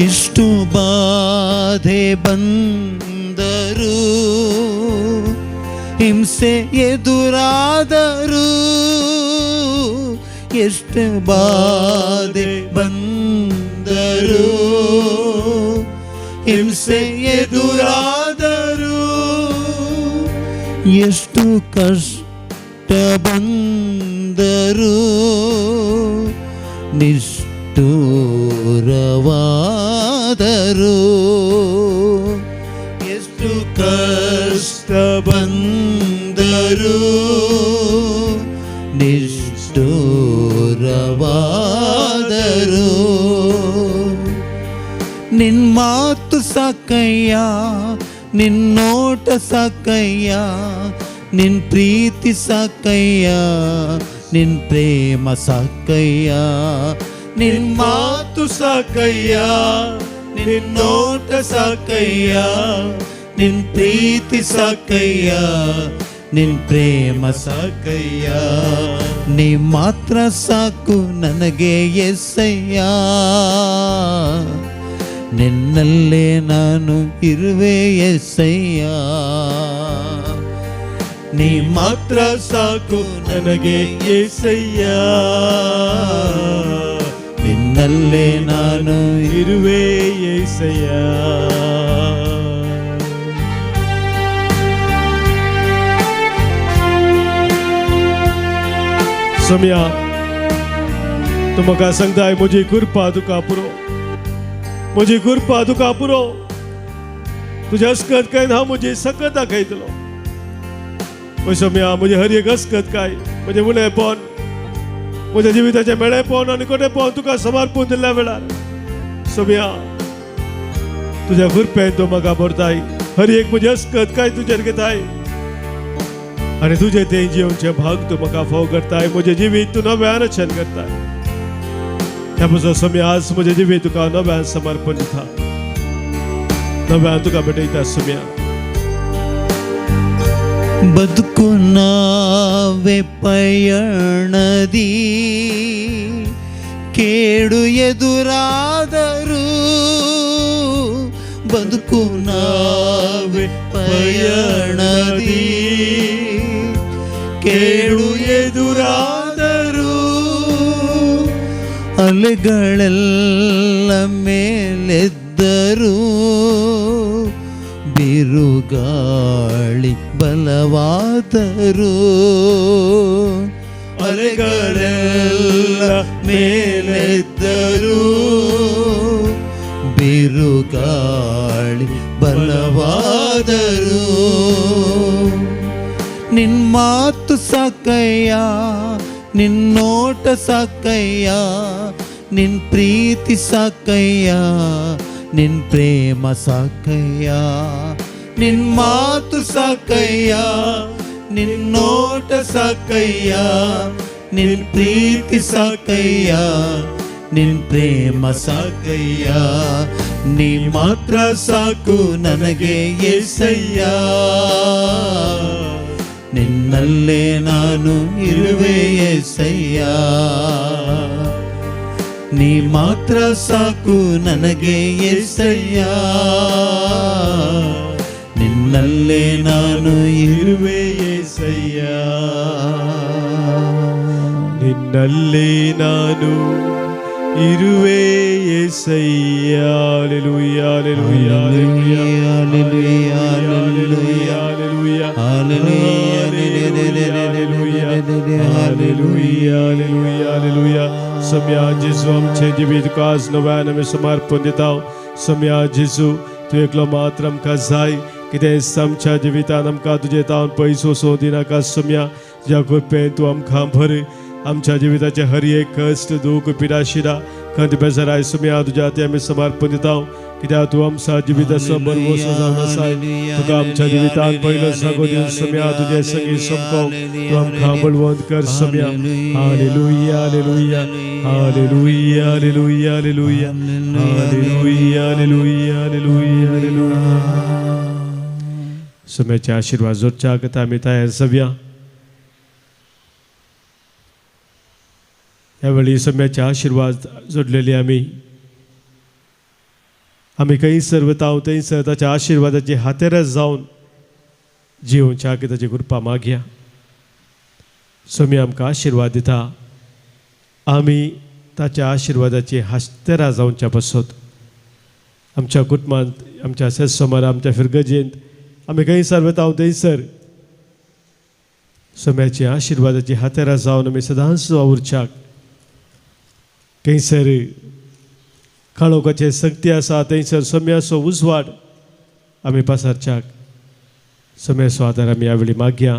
ಎಷ್ಟು ಬಾಧೆ ಬಂದರು, ಹಿಂಸೆ ಎದುರಾದರು, ಎಷ್ಟು ಬಾಧೆ ಬಂದರು, ಹಿಂಸೆ ಎದುರಾದರು, ಎಷ್ಟು ಕಷ್ಟ ಬಂದರು, ನಿಷ್ಠುರವಾದರು, ಎಷ್ಟು ಕಷ್ಟ ಬಂದರು, ನಿಷ್ಠುರವಾದರು. ನಿನ್ ಮಾತು ಸಾಕಯ್ಯ, ನಿನ್ನೋಟ ಸಾಕಯ್ಯ, ನಿನ್ ಪ್ರೀತಿ ಸಾಕಯ್ಯ, ನಿನ್ ಪ್ರೇಮ ಸಾಕಯ್ಯ. ನಿನ್ ಮಾತು ಸಾಕಯ್ಯ, ನಿನ್ನೋಟ ಸಾಕಯ್ಯ, ನಿನ್ ಪ್ರೀತಿ ಸಾಕಯ್ಯ, ನಿನ್ ಪ್ರೇಮ ಸಾಕಯ್ಯ. ನೀ ಮಾತ್ರ ಸಾಕು ನನಗೆ యేసయ్య, ನಿನ್ನಲ್ಲೇ ನಾನು ಇರುವೆ యేసయ్య. ನೀ ಮಾತ್ರ ಸಾಕು ನನಗೆ యేసయ్య, ನಿನ್ನಲ್ಲೇ ನಾನು ಇರುವೆ యేసయ్య. सोम्या तू म्हाका सांगताय म्हजी कृपा तुका पुरो, म्हजी कृपा तुका पुरो. तुज्या अस्कत काय हांव म्हजी सकत दाखयतलो. पळय सोम्या, म्हजी हर एक अस्कत काय, म्हजें उणेपण, म्हज्या जिविताचें मेळेपण आनी कोणेपण तुका समर्पून दिल्ल्या वेळार सोम्या तुज्या कृपेन तूं म्हाका भरताय. हर एक म्हजी अस्कत काय तुजेर घेताय आनी तुजें तें जिवनचे भाग तूं म्हाका फाव करताय. म्हजें जिवीत तूं नव्यान रचन करताय. ह्या पासून सोम्या आज म्हजें जिवीत तुका नव्यान समर्पण दिता, नव्यान तुका भेटयता सोम्या. ಬದುಕುನಾವೆ ಪಯಣದಿ, ಕೇಡು ಎದುರಾದರು, ಬದುಕುನಾವೆ ಪಯಣದಿ, ಕೇಡು ಎದುರಾದರು, ಅಲೆಗಳೆಲ್ಲ ಮೇಲೆದ್ದರು, ಬಿರುಗಾಳಿ ಬಲವಾದರು, ಅಲೆಗಳೆಲ್ಲ ಮೇಲೆದ್ದರು, ಬಿರುಗಾಳಿ ಬಲವಾದರು. ನಿನ್ ಮಾತು ಸಾಕಯ್ಯ, ನಿನ್ನೋಟ ಸಾಕಯ್ಯ, ನಿನ್ ಪ್ರೀತಿ ಸಾಕಯ್ಯ, ನಿನ್ ಪ್ರೇಮ ಸಾಕಯ್ಯ. ನಿನ್ ಮಾತು ಸಾಕಯ್ಯ, ನಿನ್ನೋಟ ಸಾಕಯ್ಯ, ನಿನ್ ಪ್ರೀತಿ ಸಾಕಯ್ಯ, ನಿನ್ ಪ್ರೇಮ ಸಾಕಯ್ಯ. ನೀ ಮಾತ್ರ ಸಾಕು ನನಗೆ యేసయ్య, ನಿನ್ನಲ್ಲೇ ನಾನು ಇರುವೆ యేసయ్య. ನೀ ಮಾತ್ರ ಸಾಕು ನನಗೆ యేసయ్య, ನಿನ್ನಲ್ಲೇ ನಾನು ಇರುವೆ యేసయ్య. ನಿನ್ನಲ್ಲೇ ನಾನು ಇರುವೆ యేసయ్య. ಹಲ್ಲೆಲೂಯಾ, ಹಲ್ಲೆಲೂಯಾ, ಹಲ್ಲೆಲೂಯಾ, ಹಲ್ಲೆಲೂಯಾ, ಹಲ್ಲೆಲೂಯಾ, ಹಲ್ಲೆಲೂಯಾ. हालेलुया हालेलुया हालेलुया. सम्या जेजू आमचे जिवीत काज नव्यान आमी समर्पण दिता. सम्या जेजू तू एकलो मात्र आमकां जाय. कितें आमच्या जिवितान आमकां तुजे तावन पयसो सो दिनाका. सम्या ज्या कृपेन तू आमकां भर. आमच्या जिविताचे हर एक कश्ट दूख पिडा शिरा खंत बेजाराय सम्या तुज्या हाती आमी समर्पण दिता. कित्याक तू आमच्या जिविताचो बरो जावन आसाय. तुका आमच्या जिवितान पयलो जागो दिवन सम्या तुजे संगीत सोंपको तू आमकां बळवंत कर. सम्या हालेलुया हालेलुया हालेलुया हालेलुया हालेलुया हालेलुया हालेलुया हालेलुया हालेलुया. सम्याचे आशीर्वाद जोडच्या करता आमी तयार जावया. ह्यावेळी सम्याचे आशीर्वाद जोडलेले आमी खंयसर वता थंयसर ताच्या आशिर्वादाची हातेर जावन जिवोवच्या की ताची कृपा मागया. सम्या आमकां आशिर्वाद दिता. आमी ताच्या आशिर्वादाची हातेरा जावच्या बसत आमच्या कुटुंबांत आमच्या सेसोमार आमच्या फिरगजेंत आमी खंयसर वता थंयसर सम्याची आशिर्वादाची हातेरा जावन आमी सदांच वावुरच्याक. खंयसर काळोखाचे संगती आसा थंयसर सम्याचो उजवाड आमी पासारच्याक सम्याचो आदार आमी ह्या वेळी मागया.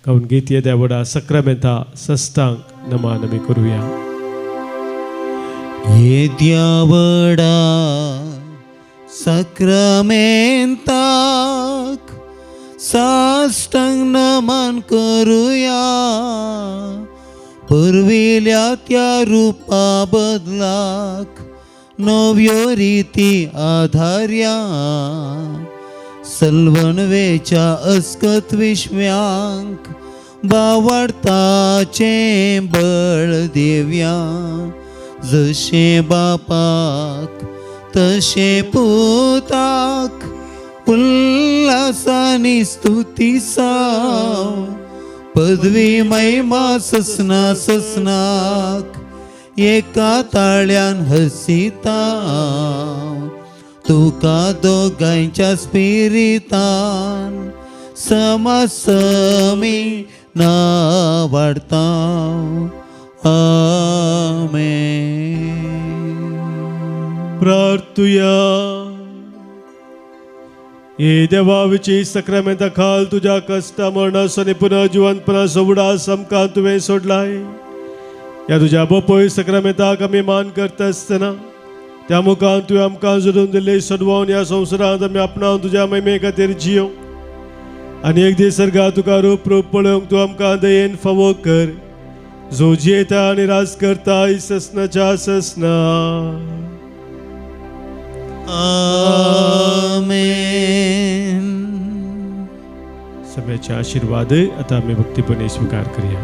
काऊन गीतीय देवडा सक्रामेंता सस्तांक नमान आमी करुया. ये देवडा सक्रामेंताक साष्टांग नमन करुया. पुरविल्या त्या रूपा बदलाक नव्यो रीती आधार्या. सल्वनवेच्या अस्कत विश्व्यांक बावाडताचे बळ देव्या. जशे बापाक तशे पुताक उल्हासानी स्तुती साव. पदवी महिमा ससना ससनाक एका ताळ्यान हसिता. तुका दोगांच्या स्पिरितान समासमी नावाडता. आमेन. प्रार्थुया. ये देवा विची सक्रामेंता खाल तुझ्या कष्टा मरणासो पुन्हा जिवंतपणाचो उडास आमकां तुवें सोडलाय. ह्या तुज्या बोपय सक्रामेंताक आमी मान करता आसतना त्या मुखान तुवें आमकां जोडून दिल्ले सदवान ह्या संवसारांत आमी आपणावन तुज्या महिमे खातीर जियो. आनी एक दीस सर्गा तुका रूप रूप पळोवंक तूं आमकां दयेन फावो कर. जो जियेता आनी राज करता ससनाच्या ससना. आमेन. सम्याचे आशीर्वाद आता आमी भक्तीपणे स्वीकार करूया.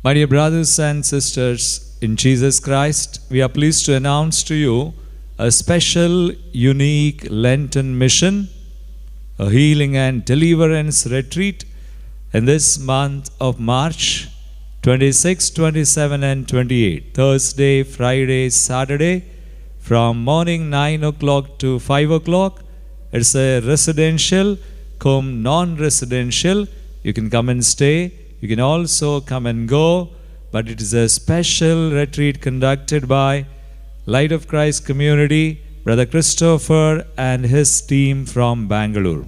My dear brothers and sisters in Jesus Christ, we are pleased to announce to you a special, unique Lenten mission, a healing and deliverance retreat in this month of March 26, 27 and 28, Thursday, Friday, Saturday, from morning 9 o'clock to 5 o'clock. It's a residential, cum non-residential. You can come and stay. You can also come and go, but it is a special retreat conducted by Light of Christ Community, Brother Christopher and his team from Bangalore.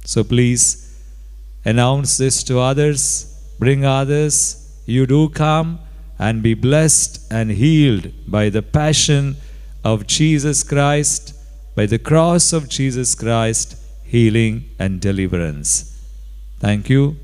So please announce this to others, bring others. You do come and be blessed and healed by the passion of Jesus Christ, by the cross of Jesus Christ, healing and deliverance. Thank you.